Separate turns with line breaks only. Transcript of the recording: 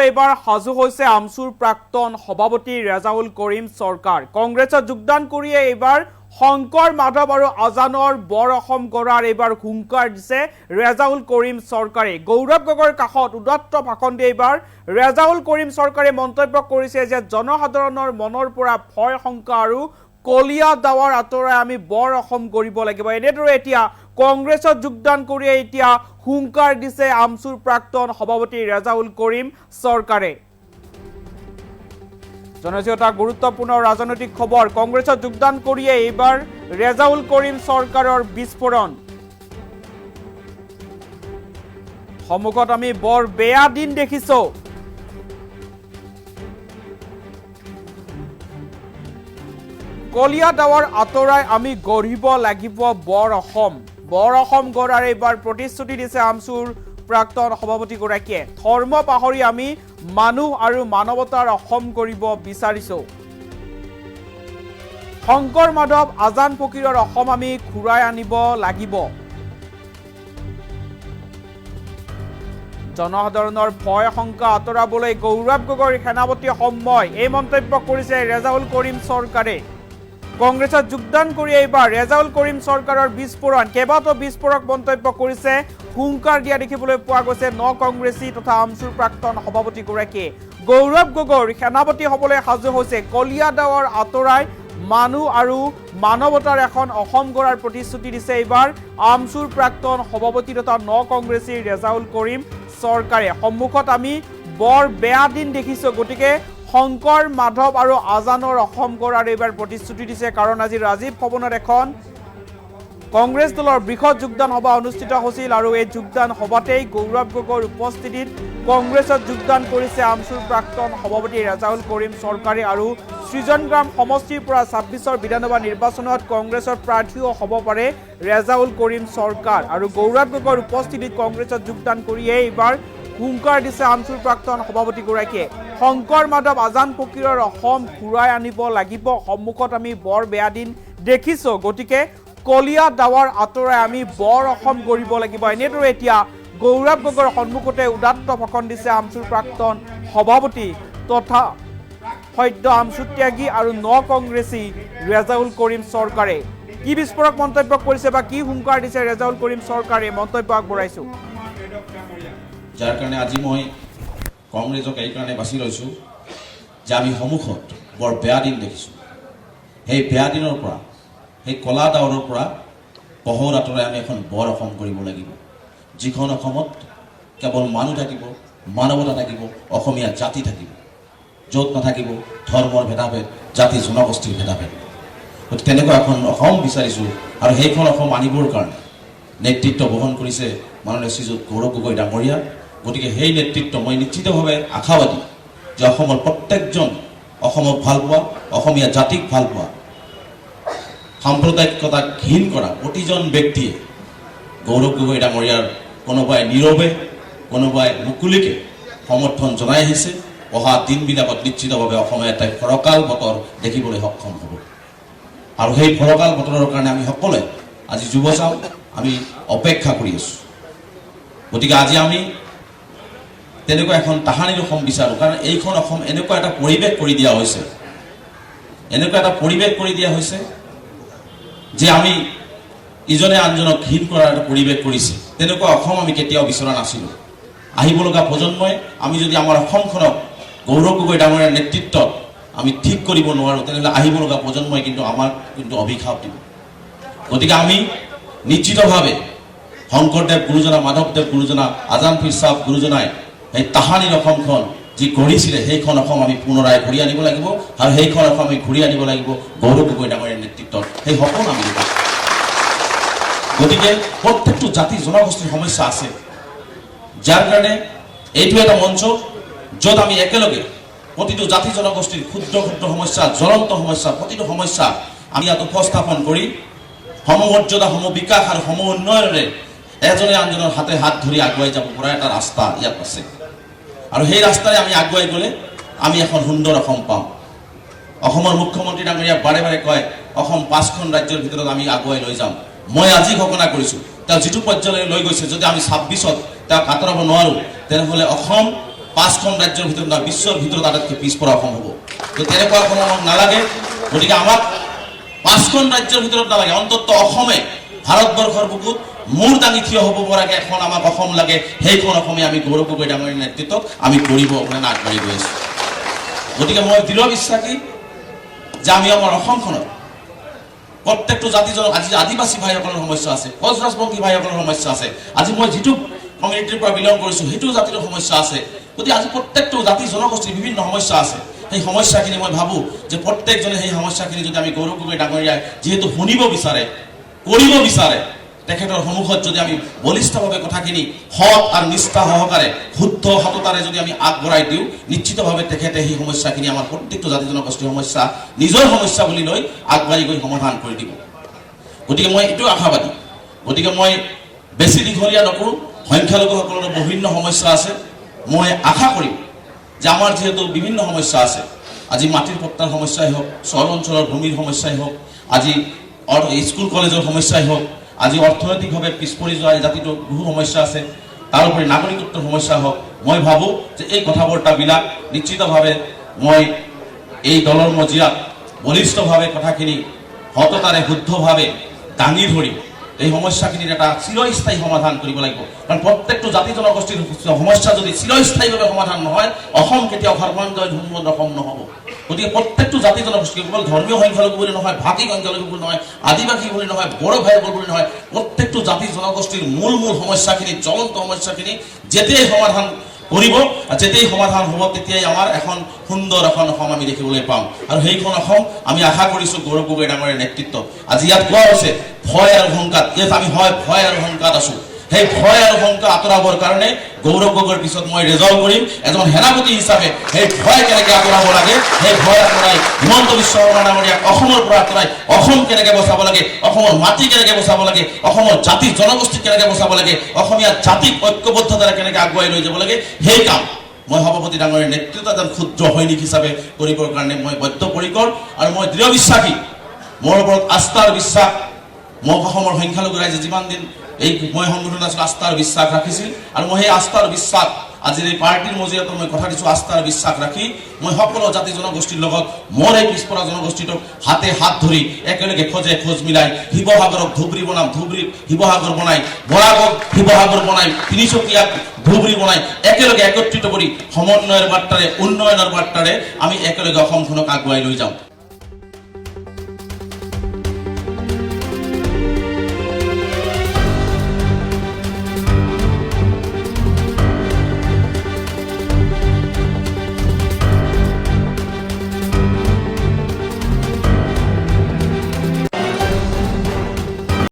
এবাৰ সাজু হৈছে আমচুৰ প্ৰাক্তন সভাপতি ৰেজাউল কৰিম চৰকাৰ। কংগ্ৰেছত যোগদান কৰিয়ে এইবাৰ শংকৰ মাধৱ আৰু আজানৰ বৰ অসম গঢ়াৰ এইবাৰ হুংকাৰ দিছে ৰেজাউল কৰিম চৰকাৰে। গৌৰৱ গগৈৰ কাষত উদাত্ত ভাষণ দি এইবাৰ ৰেজাউল কৰিম চৰকাৰে মন্তব্য কৰিছে যে জনসাধাৰণৰ মনৰ পৰা ভয় শংকা আৰু কলিয়া দাৱাৰ আঁতৰাই আমি বৰ অসম গঢ়িব লাগিব। এনেদৰে এতিয়া কংগ্ৰেছত যোগদান কৰিয়ে এতিয়া হুংকাৰ দিছে আমচুৰ প্ৰাক্তন সভাপতি ৰেজাউল কৰিম চৰকাৰে। জনাইছো এটা গুৰুত্বপূৰ্ণ ৰাজনৈতিক খবৰ। কংগ্ৰেছত যোগদান কৰিয়ে এইবাৰ ৰেজাউল কৰিম চৰকাৰৰ বিস্ফোৰণ। সন্মুখত আমি বৰ বেয়া দিন দেখিছো। কলিয়া দাৱাৰ আঁতৰাই আমি গঢ়িব লাগিব বৰ অসম। বৰ অসম গঢ়াৰ এইবাৰ প্ৰতিশ্ৰুতি দিছে আমচুৰ প্ৰাক্তন সভাপতিগৰাকীয়ে। ধৰ্ম পাহৰি আমি মানুহ আৰু মানৱতাৰ অসম কৰিব বিচাৰিছো। শংকৰ মাধৱ আজান ফকীৰৰ অসম আমি ঘূৰাই আনিব লাগিব। জনসাধাৰণৰ ভয় শংকা আঁতৰাবলৈ গৌৰৱ গগৈৰ সেনাপতি সময়, এই মন্তব্য কৰিছে ৰেজাউল কৰিম চৰকাৰে। কংগ্ৰেছত যোগদান কৰি এইবাৰ ৰেজাউল কৰিম চৰকাৰৰ বিস্ফোৰণ। কেইবাটাও বিস্ফোৰক মন্তব্য কৰিছে, হুংকাৰ দিয়া দেখিবলৈ পোৱা গৈছে ন কংগ্ৰেছী তথা আমচুৰ প্ৰাক্তন সভাপতিগৰাকীয়ে। গৌৰৱ গগৈৰ সেনাপতি হ'বলৈ সাজু হৈছে। কলিয়া দাৱাৰ আঁতৰাই মানুহ আৰু মানৱতাৰ এখন অসম গঢ়াৰ প্ৰতিশ্ৰুতি দিছে এইবাৰ আমচুৰ প্ৰাক্তন সভাপতি তথা ন কংগ্ৰেছী ৰেজাউল কৰিম চৰকাৰে। সন্মুখত আমি বৰ বেয়া দিন দেখিছো, গতিকে শংকৰ মাধৱ আৰু আজানৰ অসম গঢ়াৰ এইবাৰ প্ৰতিশ্ৰুতি দিছে। কাৰণ আজি ৰাজীৱ ভৱনত এখন কংগ্ৰেছ দলৰ বৃহৎ যোগদান সভা অনুষ্ঠিত হৈছিল আৰু এই যোগদান সভাতেই গৌৰৱ গগৈৰ উপস্থিতিত কংগ্ৰেছত যোগদান কৰিছে আমচুৰ প্ৰাক্তন সভাপতি ৰেজাউল কৰিম চৰকাৰে। আৰু সৃজনগ্ৰাম সমষ্টিৰ পৰা ২৬ৰ বিধানসভা নিৰ্বাচনত কংগ্ৰেছৰ প্ৰাৰ্থীও হ'ব পাৰে ৰেজাউল কৰিম চৰকাৰ। আৰু গৌৰৱ গগৈৰ উপস্থিতিত কংগ্ৰেছত যোগদান কৰিয়ে এইবাৰ হুংকাৰ দিছে আমচুৰ প্ৰাক্তন সভাপতিগৰাকীয়ে। শংকৰ মাধৱ আজান ফকীৰৰ অসম ঘূৰাই আনিব লাগিব। সন্মুখত আমি বৰ বেয়া দিন দেখিছো, গতিকে কলিয়া দাৱাৰ আঁতৰাই আমি বৰ অসম গঢ়িব লাগিব। এনেদৰে এতিয়া গৌৰৱ গগৈৰ সন্মুখতে উদাত্ত ভাষণ দিছে আমচুৰ প্ৰাক্তন সভাপতি তথা সদ্য আমচু ত্যাগী আৰু ন কংগ্ৰেছী ৰেজাউল কৰিম চৰকাৰে। কি বিস্ফোৰক মন্তব্য কৰিছে বা কি হুংকাৰ দিছে ৰেজাউল কৰিম চৰকাৰে, মন্তব্য আগবঢ়াইছো।
যাৰ কাৰণে আজি মই কংগ্ৰেছক এইকাৰণে বাছি লৈছোঁ যে আমি সন্মুখত বৰ বেয়া দিন দেখিছোঁ। সেই বেয়া দিনৰ পৰা, সেই কলা ডাৱৰৰ পৰা পোহৰ আঁতৰাই আমি এখন বৰ অসম কৰিব লাগিব, যিখন অসমত কেৱল মানুহ থাকিব, মানৱতা থাকিব, অসমীয়া জাতি থাকিব, য'ত নাথাকিব ধৰ্মৰ ভেদাভেদ, জাতি জনগোষ্ঠীৰ ভেদাভেদ। গতিকে তেনেকুৱা এখন অসম বিচাৰিছোঁ আৰু সেইখন অসম আনিবৰ কাৰণে নেতৃত্ব বহন কৰিছে মাননীয় শ্ৰীযুত গৌৰৱ গগৈ ডাঙৰীয়া। গতিকে সেই নেতৃত্ব মই নিশ্চিতভাৱে আশাবাদী যে অসমৰ প্ৰত্যেকজন অসমক ভাল পোৱা, অসমীয়া জাতিক ভাল পোৱা, সাম্প্ৰদায়িকতাক ঘীন কৰা প্ৰতিজন ব্যক্তিয়ে গৌৰৱ গগৈ ডাঙৰীয়াৰ কোনোবাই নীৰৱে, কোনোবাই মুকলিকে সমৰ্থন জনাই আহিছে। অহা দিনবিলাকত নিশ্চিতভাৱে অসমে এটা ফৰকাল বতৰ দেখিবলৈ সক্ষম হ'ব। আৰু সেই ফৰকাল বতৰৰ কাৰণে আমি সকলোৱে আজি যুৱচাম আমি অপেক্ষা কৰি আছোঁ। গতিকে আজি আমি তেনেকুৱা এখন তাহানিৰ অসম বিচাৰোঁ। কাৰণ এইখন অসম এনেকুৱা এটা পৰিৱেশ কৰি দিয়া হৈছে, এনেকুৱা এটা পৰিৱেশ কৰি দিয়া হৈছে যে আমি ইজনে আনজনক ঘীন কৰাৰ এটা পৰিৱেশ কৰিছে। তেনেকুৱা অসম আমি কেতিয়াও বিচৰা নাছিলোঁ। আহিব লগা প্ৰজন্মই আমি যদি আমাৰ অসমখনক গৌৰৱ গগৈ ডাঙৰীয়াৰ নেতৃত্বত আমি ঠিক কৰিব নোৱাৰোঁ, তেনেহ'লে আহিব লগা প্ৰজন্মই কিন্তু আমাক অভিশাপ দিব। গতিকে আমি নিশ্চিতভাৱে শংকৰদেৱ গুৰুজনা, মাধৱদেৱ গুৰুজনা, আজান পীৰ চাহাব গুৰুজনাই সেই তাহানিৰ অসমখন যি গঢ়িছিলে সেইখন অসম আমি পুনৰাই ঘূৰি আনিব লাগিব। আৰু সেইখন অসম আমি ঘূৰি আনিব লাগিব গৌৰৱ গগৈ ডাঙৰীয়াৰ নেতৃত্বত। সেই সপোন আমি দিব। গতিকে প্ৰত্যেকটো জাতি জনগোষ্ঠীৰ সমস্যা আছে, যাৰ কাৰণে এইটো এটা মঞ্চ য'ত আমি একেলগে প্ৰতিটো জাতি জনগোষ্ঠীৰ ক্ষুদ্ৰ ক্ষুদ্ৰ সমস্যা, জ্বলন্ত সমস্যা, প্ৰতিটো সমস্যা আমি ইয়াত উপস্থাপন কৰি সমমৰ্যাদা, সমবিকাশ আৰু সম উন্নয়নেৰে এজনে আনজনৰ হাতে হাত ধৰি আগুৱাই যাব পৰা এটা ৰাস্তা ইয়াত আছে। আৰু সেই ৰাস্তাৰে আমি আগুৱাই গ'লে আমি এখন সুন্দৰ অসম পাম। অসমৰ মুখ্যমন্ত্ৰী ডাঙৰীয়া বাৰে বাৰে কয় অসম 5খন ৰাজ্যৰ ভিতৰত আমি আগুৱাই লৈ যাম। মই আজি ঘোষণা কৰিছোঁ তেওঁ যিটো পৰ্যায়লৈ লৈ গৈছে, যদি আমি 26ত তেওঁক আঁতৰাব নোৱাৰোঁ, তেনেহ'লে অসম 5খন ৰাজ্যৰ ভিতৰত নহয়, বিশ্বৰ ভিতৰত আটাইতকৈ পিছপৰা অসম হ'ব। তো তেনেকুৱা অসম আমাক নালাগে। গতিকে আমাক 5খন ৰাজ্যৰ ভিতৰত নালাগে, অন্ততঃ অসমে ভাৰতবৰ্ষৰ বুকুত মূৰ দাঙি থিয় হ'ব পৰাকৈ এখন আমাক অসম লাগে। সেইখন অসমে আমি গৌৰৱ গগৈ ডাঙৰীয়াৰ নেতৃত্বত আমি কৰিব কাৰণে আগবাঢ়ি গৈ আছোঁ। গতিকে মই দৃঢ় বিশ্বাসী যে আমি আমাৰ অসমখনত প্ৰত্যেকটো জাতি আজি আদিবাসী ভাইসকলৰ সমস্যা আছে, কোচ ৰাজবংশী ভাইসকলৰ সমস্যা আছে, আজি মই যিটো কমিউনিটিৰ পৰা বিলং কৰিছোঁ সেইটো জাতিৰ সমস্যা আছে। গতিকে আজি প্ৰত্যেকটো জাতি জনগোষ্ঠীৰ বিভিন্ন সমস্যা আছে। সেই সমস্যাখিনি মই ভাবোঁ যে প্ৰত্যেকজনে সেই সমস্যাখিনি যদি আমি গৌৰৱ গগৈ ডাঙৰীয়াই যিহেতু শুনিব বিচাৰে, কৰিব বিচাৰে, তেখেতৰ সন্মুখত যদি আমি বলিষ্ঠভাৱে কথাখিনি সৎ আৰু নিষ্ঠা সহকাৰে শুদ্ধ সততাৰে যদি আমি আগবঢ়াই দিওঁ, নিশ্চিতভাৱে তেখেতে সেই সমস্যাখিনি আমাৰ প্ৰত্যেকটো জাতি জনগোষ্ঠীৰ সমস্যা নিজৰ সমস্যা বুলি লৈ আগবাঢ়ি গৈ সমাধান কৰি দিব। গতিকে মই এইটো আশাবাদী। গতিকে মই বেছি দীঘলীয়া নকৰোঁ। সংখ্যালঘুসকলৰ বিভিন্ন সমস্যা আছে। মই আশা কৰিম যে আমাৰ যিহেতু বিভিন্ন সমস্যা আছে, আজি মাটিৰ পট্টাৰ সমস্যাই হওক, চহৰ অঞ্চলৰ ভূমিৰ সমস্যাই হওক, আজি স্কুল কলেজৰ সমস্যাই হওক, আজি অৰ্থনৈতিকভাৱে পিছপৰি যোৱা জাতিটোৰ বহু সমস্যা আছে, তাৰোপৰি নাগৰিকত্বৰ সমস্যা হওক, মই ভাবোঁ যে এই কথা বাৰ্তাবিলাক নিশ্চিতভাৱে মই এই দলৰ মজিয়াত বলিষ্ঠভাৱে কথাখিনি সততাৰে শুদ্ধভাৱে দাঙি ধৰি এই সমস্যাখিনিৰ এটা চিৰস্থায়ী সমাধান কৰিব লাগিব। কাৰণ প্ৰত্যেকটো জাতি জনগোষ্ঠীৰ সমস্যা যদি চিৰস্থায়ীভাৱে সমাধান নহয়, অসম কেতিয়াও সৰ্বাংগী উন্নত অসম নহ'ব। গতিকে প্ৰত্যেকটো জাতি জনগোষ্ঠী কেৱল ধৰ্মীয় সংখ্যালঘু বুলি নহয়, ভাষিক সংখ্যালঘু বুলি নহয়, আদিবাসী বুলি নহয়, বড়ো ভাইসকল বুলি নহয়, প্ৰত্যেকটো জাতি জনগোষ্ঠীৰ মূল সমস্যাখিনি, জ্বলন্ত সমস্যাখিনি যেতিয়াই সমাধান কৰিব, যেতিয়াই সমাধান হ'ব, তেতিয়াই আমাৰ এখন সুন্দৰ এখন অসম আমি দেখিবলৈ পাম। আৰু সেইখন অসম আমি আশা কৰিছোঁ গৌৰৱ গগৈ ডাঙৰীয়াৰ নেতৃত্বত। আজি ইয়াত কোৱা হৈছে ভয় আৰু শংকাত, ইয়াত আমি ভয় আৰু শংকাত আছোঁ। সেই ভয় আৰু শংকা আঁতৰাবৰ কাৰণে গৌৰৱ গগৈৰ পিছত মই ৰেজল্ট কৰিম এজন সেনাপতি হিচাপে সেই ভয় কেনেকৈ আঁতৰাব লাগে, সেই ভয় আঁতৰাই হিমন্ত বিশ্ব শৰ্মা ডাঙৰীয়াক অসমৰ পৰা আঁতৰাই অসম কেনেকৈ বচাব লাগে, অসমৰ মাটি কেনেকৈ বচাব লাগে, অসমৰ জাতি জনগোষ্ঠী কেনেকৈ বচাব লাগে, অসমীয়া জাতিক ঐক্যবদ্ধতাৰে কেনেকৈ আগুৱাই লৈ যাব লাগে, সেই কাম মই সভাপতি ডাঙৰীয়াৰ নেতৃত্বত এজন ক্ষুদ্ৰ সৈনিক হিচাপে কৰিবৰ কাৰণে মই বদ্ধপৰিকৰ। আৰু মই দৃঢ় বিশ্বাসী, মোৰ ওপৰত আস্থাৰ বিশ্বাস, মই অসমৰ সংখ্যালঘু ৰাইজে যিমান দিন এই মই সংগঠন আছিলোঁ আস্থাৰ বিশ্বাস ৰাখিছিল, আৰু মই সেই আস্থাৰ বিশ্বাস আজিৰ এই পাৰ্টিৰ মজিয়াতো মই কথা দিছোঁ, আস্থাৰ বিশ্বাস ৰাখি মই সকলো জাতি জনগোষ্ঠীৰ লগত মোৰ এই পিছপৰা জনগোষ্ঠীটোক হাতে হাত ধৰি একেলগে খোজ মিলাই শিৱসাগৰক ধুবুৰী বনাম, ধুবুৰীক শিৱসাগৰ বনাই, বৰাকক শিৱসাগৰ বনাই, তিনিচুকীয়াক ধুবুৰী বনাই একেলগে একত্ৰিত কৰি সমন্বয়ৰ বাৰ্তাৰে, উন্নয়নৰ বাৰ্তাৰে আমি একেলগে অসমখনক আগুৱাই লৈ যাওঁ।